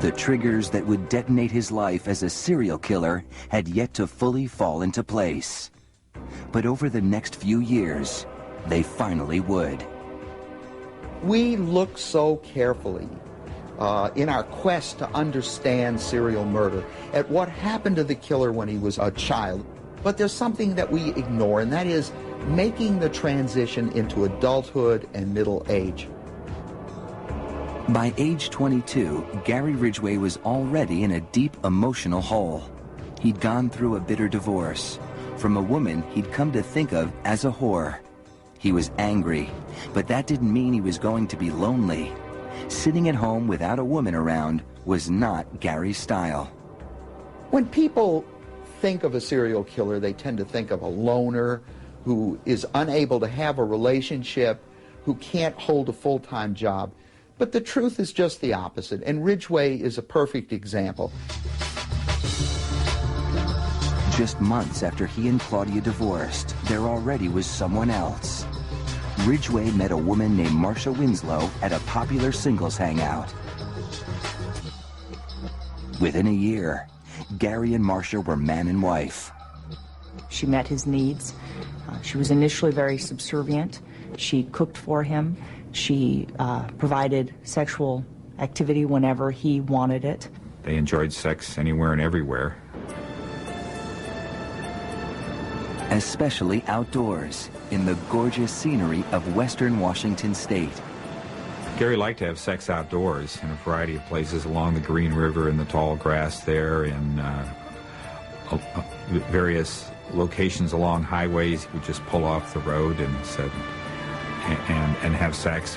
The triggers that would detonate his life as a serial killer had yet to fully fall into place. But over the next few years, they finally would. We look so carefully in our quest to understand serial murder at what happened to the killer when he was a child. But there's something that we ignore, and that is making the transition into adulthood and middle age. By age 22, Gary Ridgway was already in a deep emotional hole. He'd gone through a bitter divorce from a woman he'd come to think of as a whore. He was angry, but that didn't mean he was going to be lonely. Sitting at home without a woman around was not Gary's style. When people think of a serial killer, they tend to think of a loner who is unable to have a relationship, who can't hold a full-time job. But the truth is just the opposite, and Ridgway is a perfect example. Just months after he and Claudia divorced, there already was someone else. Ridgway met a woman named Marcia Winslow at a popular singles hangout. Within a year, Gary and Marcia were man and wife. She met his needs. She was initially very subservient. She cooked for him. She provided sexual activity whenever he wanted it. They enjoyed sex anywhere and everywhere. Especially outdoors, in the gorgeous scenery of western Washington state. Gary liked to have sex outdoors in a variety of places along the Green River, in the tall grass there, in various locations along highways. He would just pull off the road and have sex